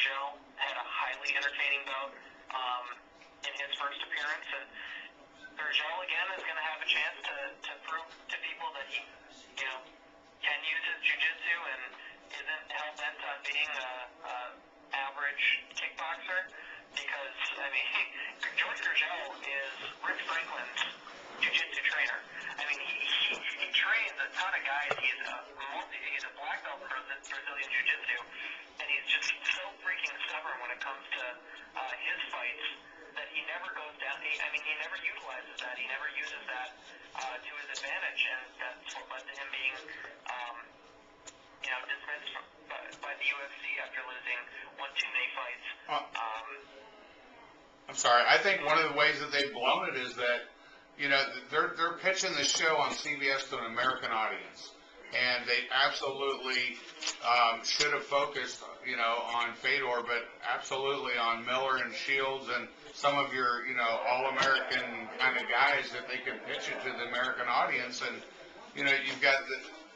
Gurgel had a highly entertaining bout in his first appearance, and Gurgel again is going to have a chance to prove to people that he, can use his jiu-jitsu and isn't hell-bent on being a average kickboxer, because, I mean, George Gurgel is Rick Franklin's jiu-jitsu trainer. I mean, he trains a ton of guys. He's a black belt in Brazilian jiu-jitsu, and he's just so freaking stubborn when it comes to his fights that he never goes down. He never utilizes that. He never uses that to his advantage, and that's what led to him being, dismissed by the UFC after losing 1 too many fights. I'm sorry. I think one of the ways that they've blown it is that, they're pitching the show on CBS to an American audience, and they absolutely should have focused, on Fedor, but absolutely on Miller and Shields and some of your, all-American kind of guys that they can pitch it to the American audience. And, you've got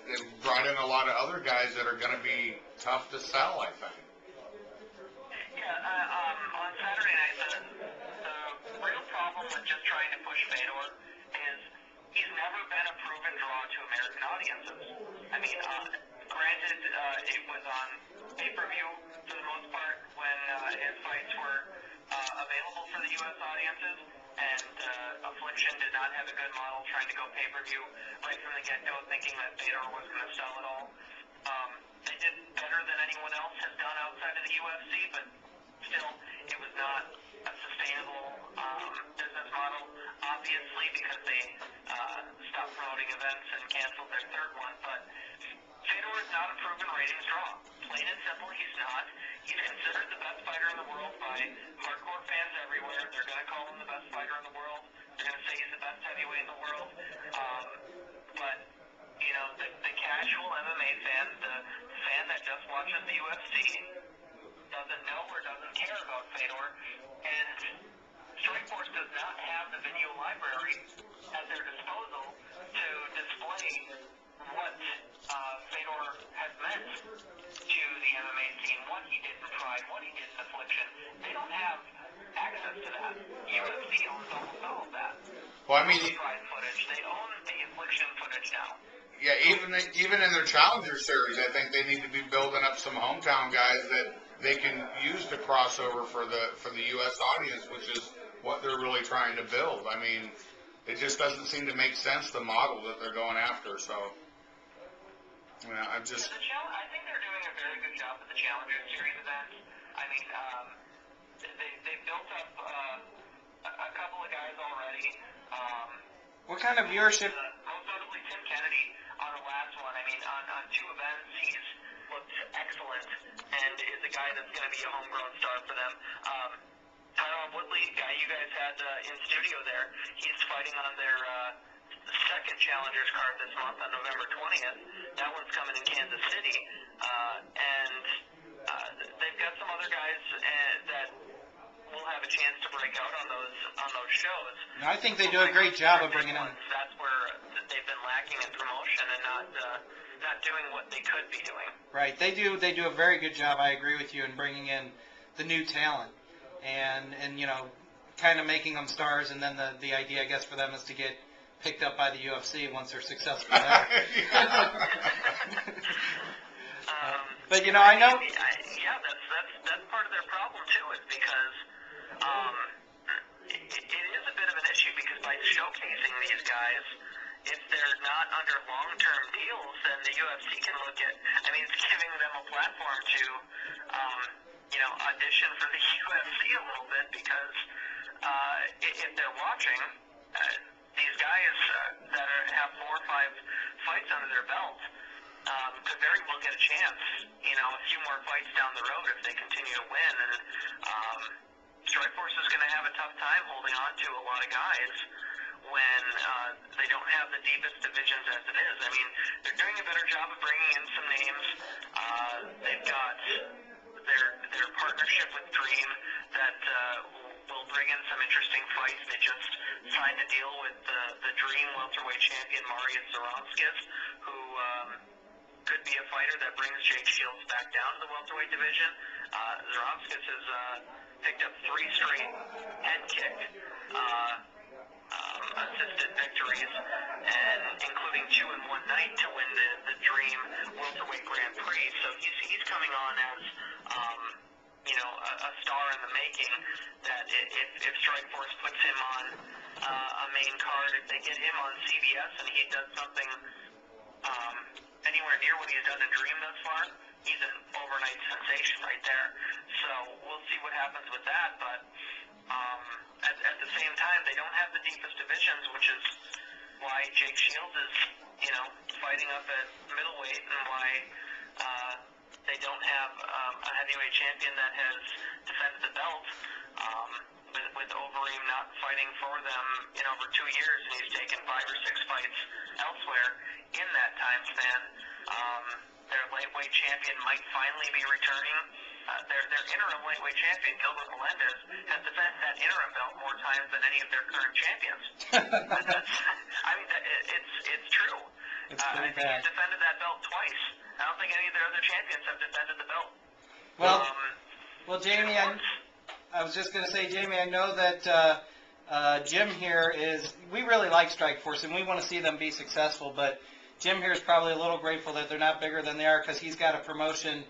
they've brought in a lot of other guys that are going to be tough to sell, I think. Yeah, on Saturday night, the real problem with just trying to push Fedor is he's never been a proven draw to American audiences. I mean, granted, it was on pay-per-view for the most part when his fights were available for the U.S. audiences, and Affliction did not have a good model trying to go pay-per-view right from the get-go, thinking that Fedor was going to sell it all. They did better than anyone else has done outside of the UFC, but still, it was not a sustainable business model, obviously, because they stopped promoting events and canceled their third one. But Fedor is not a proven ratings draw. Plain and simple, he's not. He's considered the best fighter in the world by hardcore fans everywhere. They're going to call him the best fighter in the world. They're going to say he's the best heavyweight in the world. But, the casual MMA fan, the fan that just watches the UFC, doesn't know or doesn't care about Fedor, and Strikeforce does not have the video library at their disposal to display what Fedor has meant to the MMA scene, what he did in Pride, what he did in Affliction. They don't have access to that. UFC owns almost all of that. Well, I mean, Pride footage. They own the Affliction footage now. Yeah, even in their Challenger series, I think they need to be building up some hometown guys that they can use to crossover for the U.S. audience, which is what they're really trying to build. I mean, it just doesn't seem to make sense, the model that they're going after. So, I think they're doing a very good job with the Challenger series events. I mean, they've built up a couple of guys already. What kind of viewership? Most notably Tim Kennedy on the last one. I mean, on 2 events, he's looked excellent and is a guy that's going to be a homegrown star for them. Tyron Woodley, guy you guys had in studio there, he's fighting on their second Challengers card this month on November 20th. That one's coming in Kansas City. And they've got some other guys that will have a chance to break out on those shows. I think they do a great job of bringing on. That's where they've been lacking in promotion and not doing what they could be doing. Right, they do a very good job. I agree with you in bringing in the new talent and kind of making them stars. And then the idea, I guess, for them is to get picked up by the UFC once they're successful there. But I know. Yeah, that's part of their problem too, is because it is a bit of an issue, because by showcasing these guys, if they're not under long-term deals, then the UFC can look at. I mean, it's giving them a platform to, audition for the UFC a little bit, because if they're watching, these guys that have 4 or 5 fights under their belt could very well get a chance, a few more fights down the road if they continue to win. And Strikeforce is going to have a tough time holding on to a lot of guys when they don't have the deepest divisions as it is. I mean, they're doing a better job of bringing in some names. They've got their partnership with Dream that will bring in some interesting fights. They just signed a deal with the Dream welterweight champion Marius Zaronskis, who could could be a fighter that brings Jake Shields back down to the welterweight division. Zaromskis has picked up 3 straight head kick assisted victories, and including 2 in one night to win the Dream welterweight Grand Prix. So he's coming on as a star in the making. That if Strikeforce puts him on a main card, if they get him on CBS and he does something anywhere near what he's done in Dream thus far, he's an overnight sensation right there. So we'll see what happens with that. But at the same time, they don't have the deepest divisions, which is why Jake Shields is, fighting up at middleweight, and why they don't have a heavyweight champion that has defended the belt. With Overeem not fighting for them in over 2 years, and he's taken 5 or 6 fights elsewhere in that time span. Their lightweight champion might finally be returning. Their interim lightweight champion, Gilbert Melendez, has defended that interim belt more times than any of their current champions. It's true. I think he's defended that belt twice. I don't think any of their other champions have defended the belt. Well, Jamie, I was just going to say, Jamie, I know that Jim here we really like Strikeforce, and we want to see them be successful, but Jim here is probably a little grateful that they're not bigger than they are, because he's got a promotion,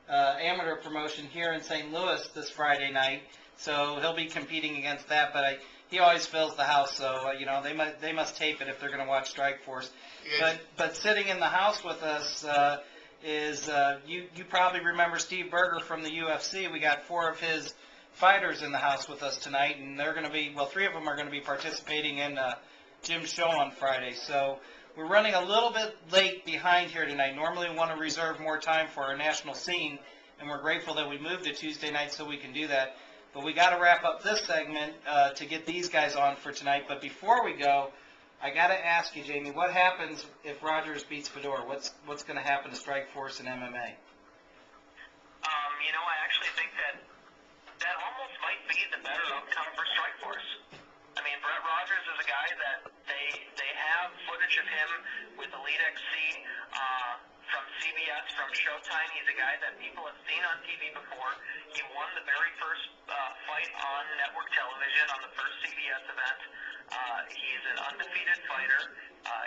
amateur promotion here in St. Louis this Friday night, so he'll be competing against that, but he always fills the house, so, they must tape it if they're going to watch Strikeforce. But sitting in the house with us you probably remember Steve Berger from the UFC. We got 4 of his fighters in the house with us tonight, and they're going to be, 3 of them are going to be participating in Jim's show on Friday. So we're running a little bit late behind here tonight. Normally we want to reserve more time for our national scene, and we're grateful that we moved to Tuesday night so we can do that. But we got to wrap up this segment to get these guys on for tonight. But before we go, I got to ask you, Jamie, what happens if Rogers beats Fedor? What's going to happen to Strikeforce and MMA? I actually think that almost might be the better outcome for Strikeforce. I mean, Brett Rogers is a guy that they have footage of him with Elite XC from CBS, from Showtime. He's a guy that people have seen on TV before. He won the very first fight on network television on the first CBS event. He's an undefeated fighter.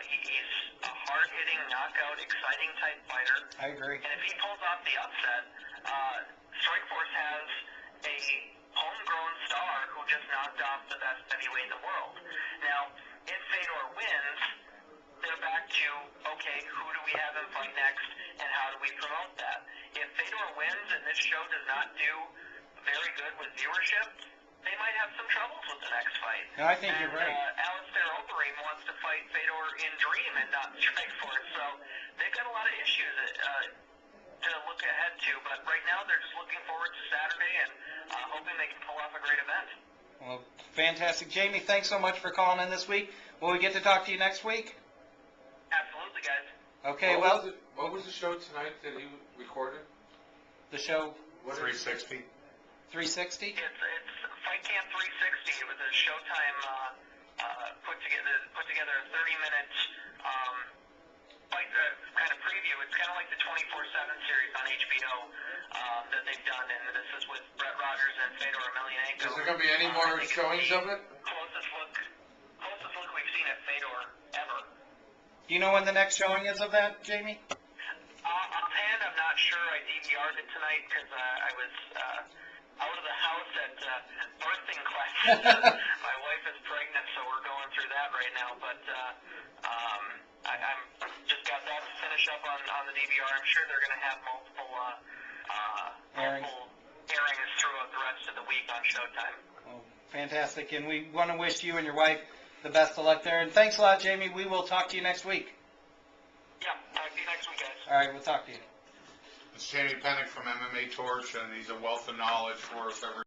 He's a hard-hitting, knockout, exciting type fighter. I agree. And if he pulls off the upset, Strikeforce has a homegrown star who just knocked off the best heavyweight in the world. Now, if Fedor wins, they're back to, okay, who do we have him fight next, and how do we promote that? If Fedor wins and this show does not do very good with viewership, they might have some troubles with the next fight. No, I think you're right. Alistair Overeem wants to fight Fedor in Dream and not Strikeforce, so they've got a lot of issues to look ahead to, but right now they're just looking forward to Saturday and hoping they can pull off a great event. Well, fantastic. Jamie, thanks so much for calling in this week. Will we get to talk to you next week? Absolutely, guys. Okay, what was the show tonight that he recorded? The show? 360. 360? It's Fight Camp 360. It was a Showtime put together a 30-minute fight kind of preview. It's kind of like the 24/7 series on HBO that they've done, and this is with Brett Rogers and Fedor Emelianenko. Is there going to be any more showings of it? Closest look we've seen at Fedor ever. Do you know when the next showing is of that, Jamie? Offhand, I'm not sure. I DVR'd it tonight because I was out of the house at birthing classes. My wife is pregnant, so we're going through that right now. But I'm just got that to finish up on the DVR. I'm sure they're going to have multiple airings throughout the rest of the week on Showtime. Oh, fantastic. And we want to wish you and your wife the best of luck there. And thanks a lot, Jamie. We will talk to you next week. Yeah, talk to you next week, guys. All right, we'll talk to you. It's Jamie Penick from MMA Torch, and he's a wealth of knowledge for us every